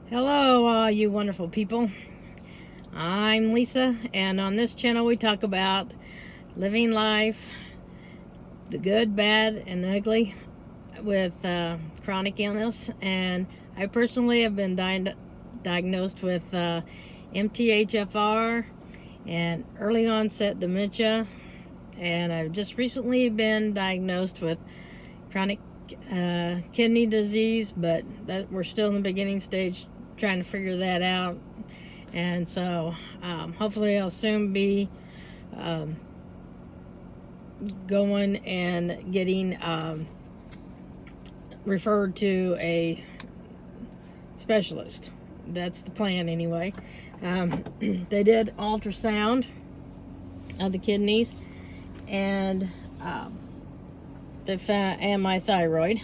Hello, all you wonderful people. I'm Lisa, and on this channel we talk about living life, the good, bad, and ugly with chronic illness. And I personally have been diagnosed with MTHFR and early onset dementia, and I've just recently been diagnosed with chronic kidney disease, but that we're still in the beginning stage trying to figure that out. And so hopefully I'll soon be going and getting referred to a specialist. That's the plan anyway. They did ultrasound of the kidneys, and they found, and my thyroid.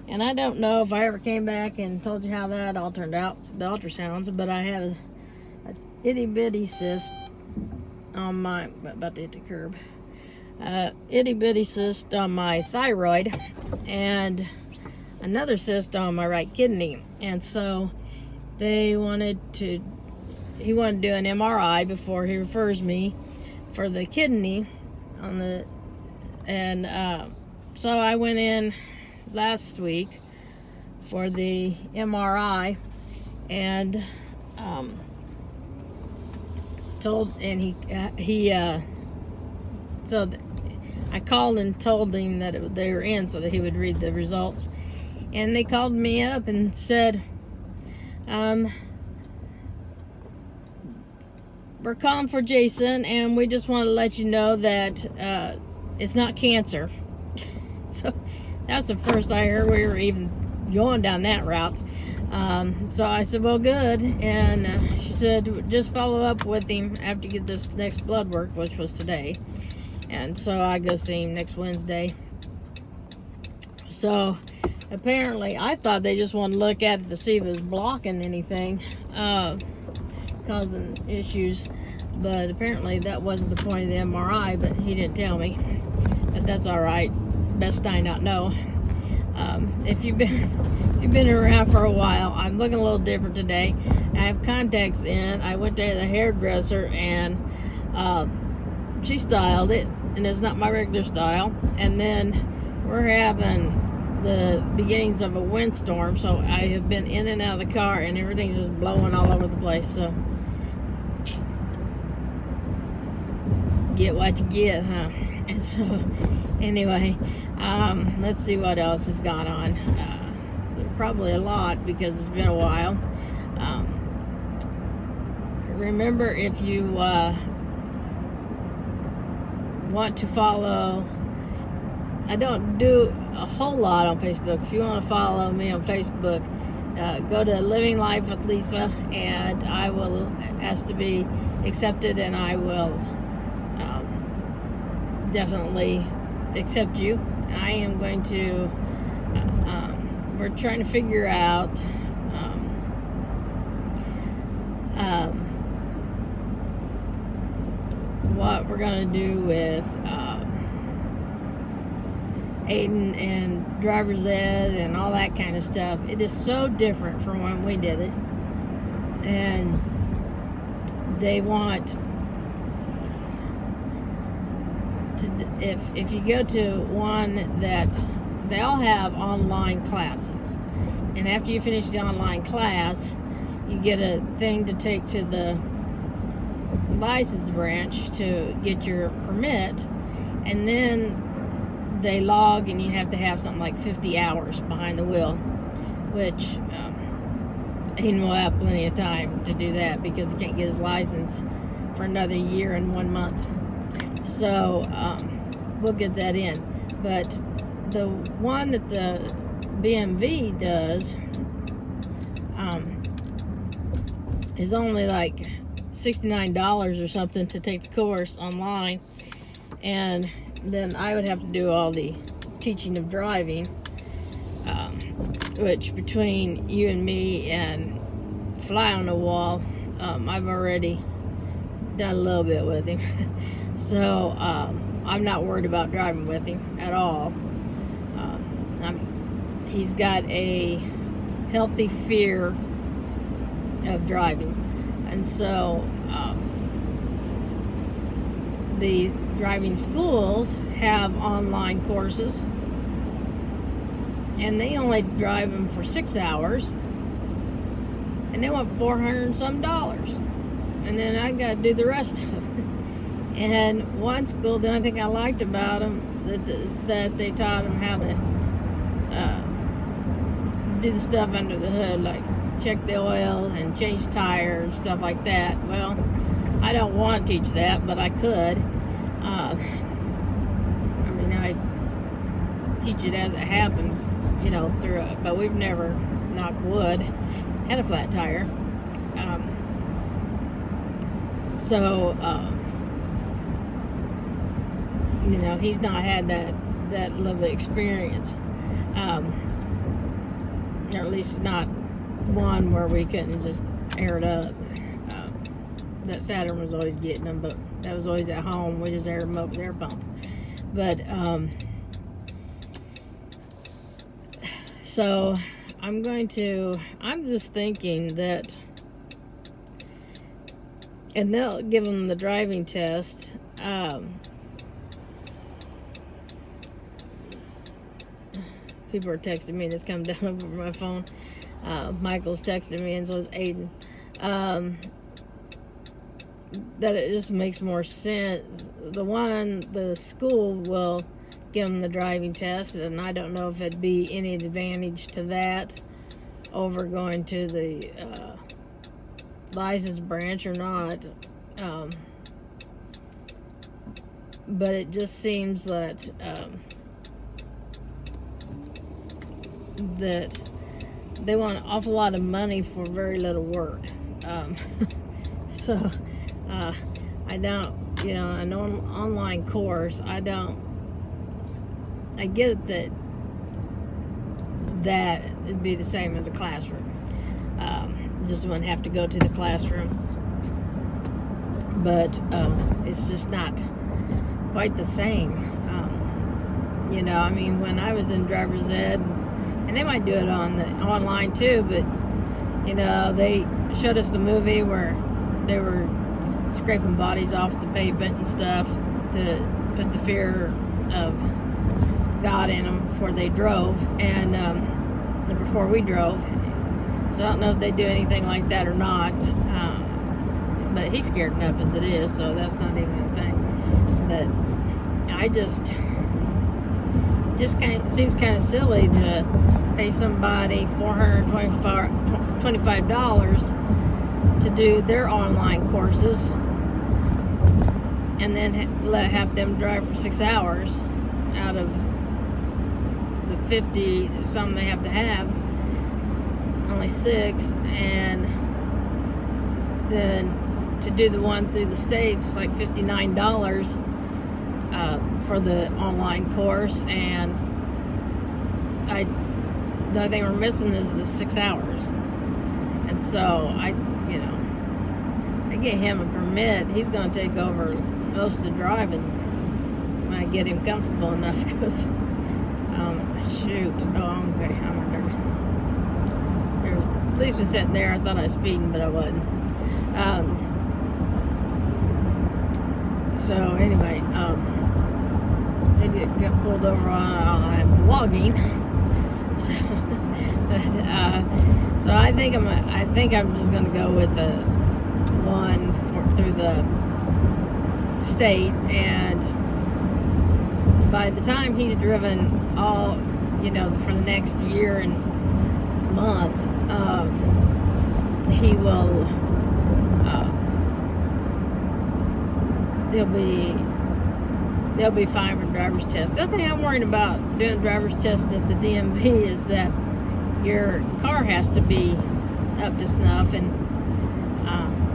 And I don't know if I ever came back and told you how that all turned out, the ultrasounds, but I had a itty bitty cyst on my, about to hit the curb, itty bitty cyst on my thyroid and another cyst on my right kidney. And so he wanted to do an MRI before he refers me for the kidney on the, and so I went in last week for the MRI, and I called and told him that they were in so that he would read the results. And they called me up and said, we're calling for Jason, and we just want to let you know that it's not cancer. So that's the first I heard we were even going down that route. So I said, well, good. And she said, just follow up with him after you get this next blood work, which was today. And so I go see him next Wednesday. So apparently, I thought they just wanted to look at it to see if it was blocking anything, causing issues. But apparently that wasn't the point of the MRI, but he didn't tell me. But that's all right. Best I not know. If you've been around for a while, I'm looking a little different today. I have contacts in. I went to the hairdresser, and she styled it, and it's not my regular style. And then we're having the beginnings of a windstorm, so I have been in and out of the car, and everything's just blowing all over the place. So get what you get, huh? And so anyway, let's see what else has gone on. Probably a lot because it's been a while. Remember, if you want to follow, I don't do a whole lot on Facebook. If you want to follow me on Facebook, go to Living Life with Lisa, and I will ask to be accepted, and I will definitely accept you. I am going to we're trying to figure out what we're going to do with Aiden and driver's ed and all that kind of stuff. It is so different from when we did it, and they want to, if you go to one that they all have online classes, and after you finish the online class, you get a thing to take to the license branch to get your permit, and then they log, and you have to have something like 50 hours behind the wheel, which Aiden will have plenty of time to do that because he can't get his license for another year and 1 month. So we'll get that in. But the one that the BMV does is only like $69 or something to take the course online, and then I would have to do all the teaching of driving, which between you and me and fly on the wall, I've already done a little bit with him. So I'm not worried about driving with him at all. He's got a healthy fear of driving. And so the driving schools have online courses, and they only drive them for 6 hours, and they want $400 and some, and then I got to do the rest of it. And one school, the only thing I liked about them is that they taught them how to do the stuff under the hood, like check the oil and change tire and stuff like that. Well, I don't want to teach that, but I could. I mean, I teach it as it happens, through it. But we've never, knock wood, had a flat tire. He's not had that lovely experience. Or at least not one where we couldn't just air it up. That Saturn was always getting them, but that was always at home. We just aired them up with air pump. But so I'm just thinking that, and they'll give them the driving test. People are texting me, and it's come down over my phone. Michael's texting me, and so is Aiden. That it just makes more sense. The school will give them the driving test, and I don't know if it'd be any advantage to that over going to the license branch or not. But it just seems that that they want an awful lot of money for very little work. So I don't, an online course, I get that it'd be the same as a classroom. Just wouldn't have to go to the classroom. But it's just not quite the same. When I was in driver's ed, and they might do it online too, but they showed us the movie where they were scraping bodies off the pavement and stuff to put the fear of God in them before they drove, and before we drove. So I don't know if they do anything like that or not, but he's scared enough as it is, so that's not even a thing. But I just seems kind of silly to pay somebody $425 to do their online courses, and then have them drive for 6 hours out of the 50 some they have to have, only 6, and then to do the one through the States, like $59 for the online course, and the only thing we're missing is the 6 hours. And so I get him a permit. He's going to take over most of the driving when I get him comfortable enough, because there's police was sitting there. I thought I was speeding, but I wasn't. So anyway, they get pulled over on I'm vlogging. So I think I'm just going to go with the one through the state, and by the time he's driven all, for the next year and month, he will, they'll be fine for driver's test. The other thing I'm worried about doing driver's test at the DMV is that your car has to be up to snuff, and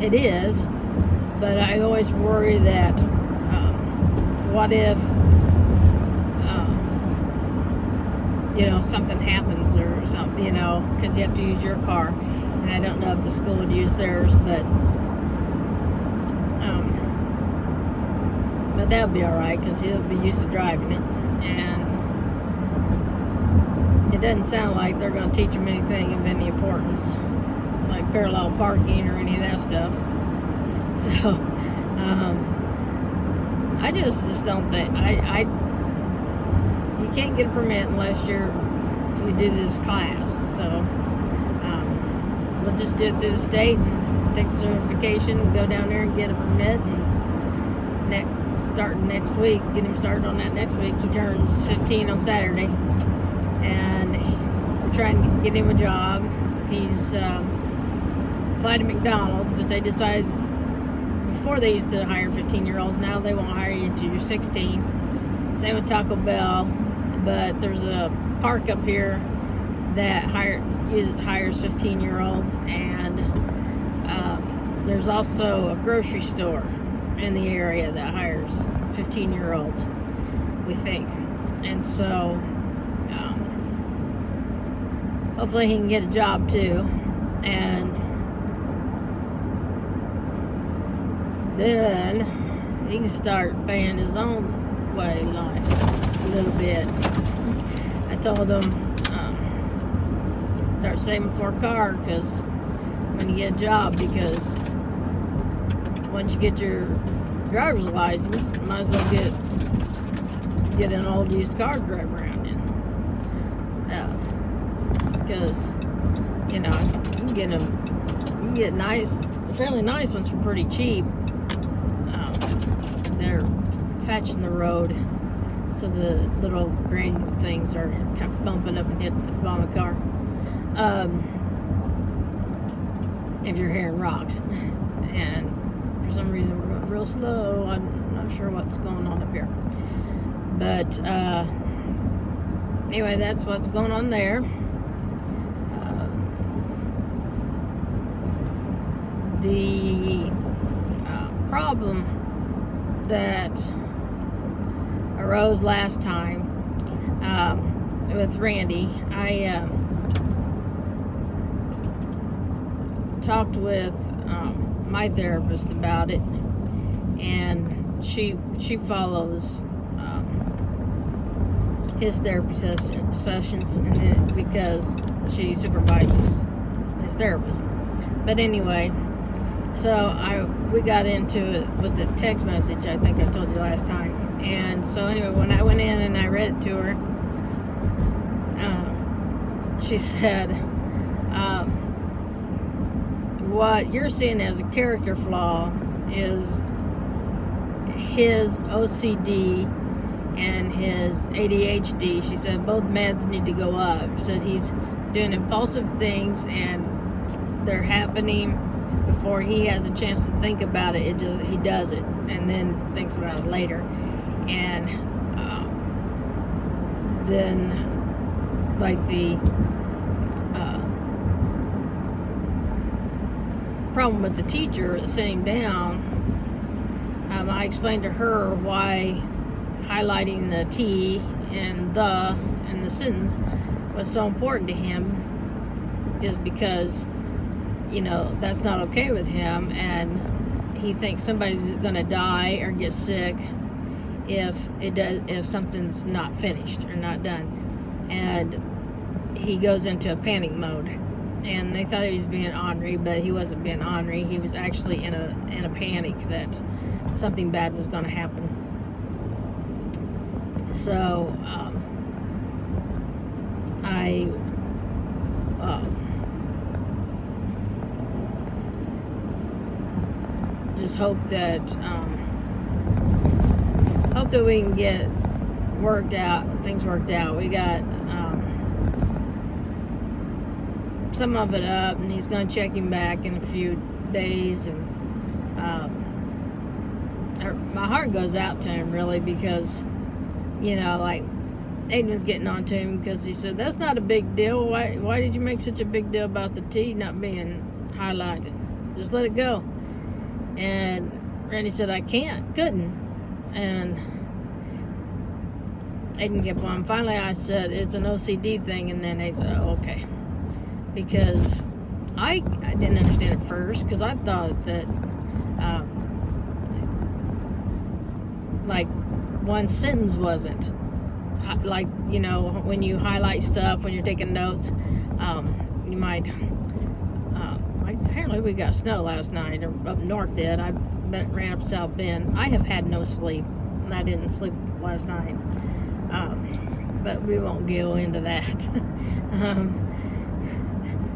it is, but I always worry that what if something happens or something, because you have to use your car, and I don't know if the school would use theirs, but that'll be alright, because he'll be used to driving it, and it doesn't sound like they're going to teach him anything of any importance like parallel parking or any of that stuff. So I just don't think you can't get a permit unless you do this class. So we'll just do it through the state and take the certification and go down there and get a permit, and starting next week, get him started on that next week. He turns 15 on Saturday, and we're trying to get him a job. He's applied to McDonald's, but they decided, before they used to hire 15-year-olds, now they won't hire you until you're 16. Same with Taco Bell, but there's a park up here that hires 15-year-olds, and there's also a grocery store in the area that hires 15-year-olds, we think. And so hopefully he can get a job too, and then he can start paying his own way in life a little bit. I told him start saving for a car, because when you get a job, because once you get your driver's license, might as well get an old used car to drive around in. Because you can get nice, fairly nice ones for pretty cheap. They're patching the road, so the little grain things are kind of bumping up and hitting the bottom of the car. If you're hearing rocks, and for some reason we're going real slow. I'm not sure what's going on up here, but anyway, that's what's going on there. The problem that arose last time with Randy, I talked with my therapist about it, and she follows his therapy sessions because she supervises his therapist. But anyway, so we got into it with the text message, I think I told you last time. And so anyway, when I went in and I read it to her, she said, what you're seeing as a character flaw is his OCD and his ADHD. She said both meds need to go up. She said he's doing impulsive things, and they're happening before he has a chance to think about it. He does it and then thinks about it later. And then like the problem with the teacher sitting down, I explained to her why highlighting the T and the in the sentence was so important to him, is because that's not okay with him, and he thinks somebody's gonna die or get sick if something's not finished or not done, and he goes into a panic mode. And they thought he was being ornery, but he wasn't being ornery. He was actually in a panic that something bad was going to happen. So I just hope that we can get things worked out. We got some of it up, and he's going to check him back in a few days, and my heart goes out to him, really, because like Aiden's getting on to him, because he said that's not a big deal. Why did you make such a big deal about the T not being highlighted? Just let it go. And Randy said I couldn't, and Aiden kept on. Finally I said it's an OCD thing, and then Aiden said, oh, okay. Because I didn't understand at first, because I thought that like one sentence wasn't like, when you highlight stuff when you're taking notes, you might Luckily, we got snow last night. Up north did. I ran up South Bend. I have had no sleep. And I didn't sleep last night. But we won't go into that.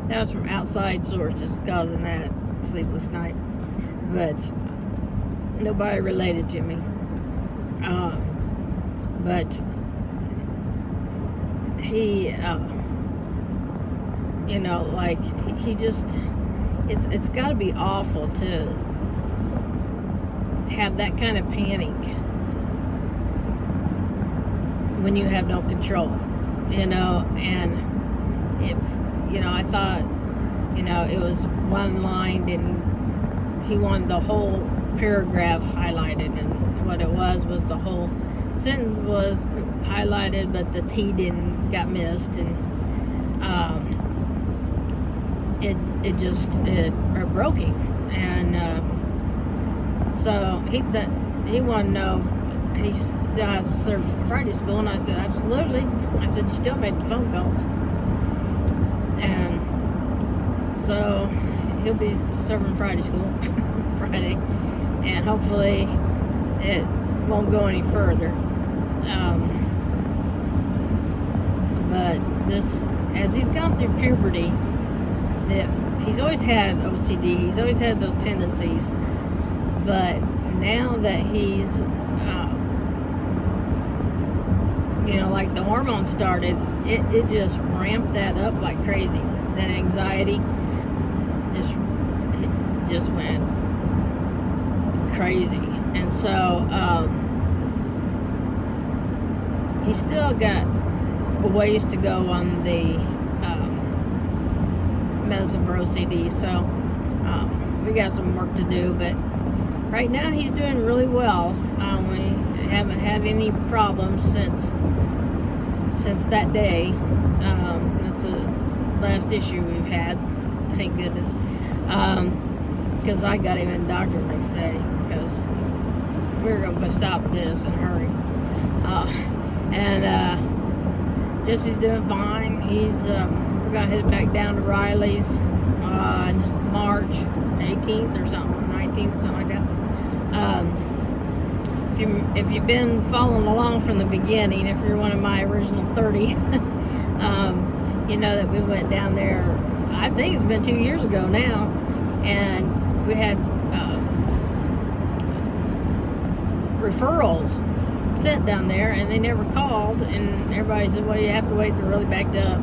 That was from outside sources causing that sleepless night. But nobody related to me. But he, you know, like, he just, it's got to be awful to have that kind of panic when you have no control, you know. And if, you know, I thought, you know, it was one line and he wanted the whole paragraph highlighted, and what it was the whole sentence was highlighted, but the T got missed, and it broke him. And so he wanted to know if he still has to serve Friday school, and I said absolutely. I said you still made the phone calls, and so he'll be serving Friday school Friday, and hopefully it won't go any further. But this, as he's gone through puberty, he's always had OCD. He's always had those tendencies, but now that he's, you know, like the hormones started, it just ramped that up like crazy. That anxiety just went crazy. And so he's still got a ways to go on the medicine for OCD, so we got some work to do, but right now he's doing really well. We haven't had any problems since that day. That's the last issue we've had, thank goodness, because I got him in the doctor the next day, because we were going to stop this in a hurry. And Jesse's doing fine. He's we're going to head back down to Riley's on March 18th or something, 19th, something like that. If you've been following along from the beginning, if you're one of my original 30, you know that we went down there, I think it's been 2 years ago now, and we had referrals sent down there, and they never called, and everybody said, well, you have to wait, they're really backed up.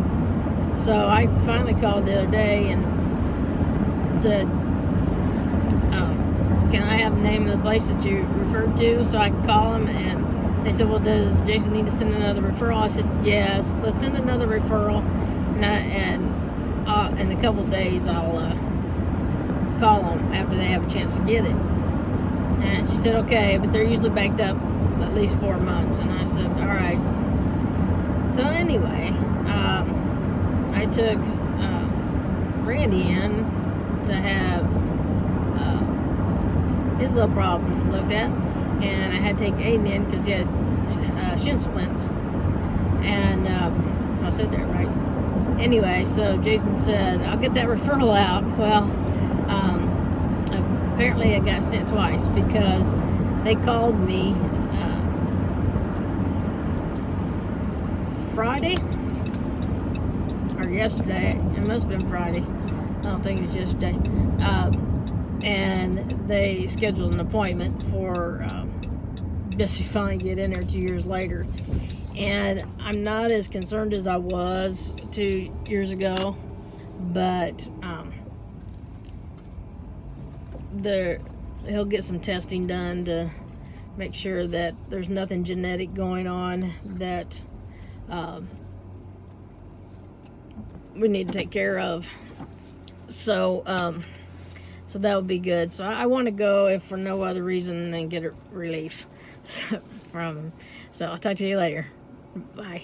So I finally called the other day and said, can I have the name of the place that you referred to so I can call them? And they said, well, does Jason need to send another referral? I said, yes, let's send another referral, and in a couple of days I'll call them after they have a chance to get it. And she said, okay, but they're usually backed up at least 4 months. And I said, all right. So anyway, I took Randy in to have his little problem looked at, and I had to take Aiden in because he had shin splints, and I said that right. Anyway, so Jason said, I'll get that referral out. Well, apparently it got sent twice, because they called me Friday or yesterday. It must have been Friday. I don't think it was yesterday. And they scheduled an appointment for just to finally get in there 2 years later. And I'm not as concerned as I was 2 years ago, but he'll get some testing done to make sure that there's nothing genetic going on that we need to take care of. So so that would be good. So I want to go, if for no other reason than get a relief from him. So I'll talk to you later. Bye.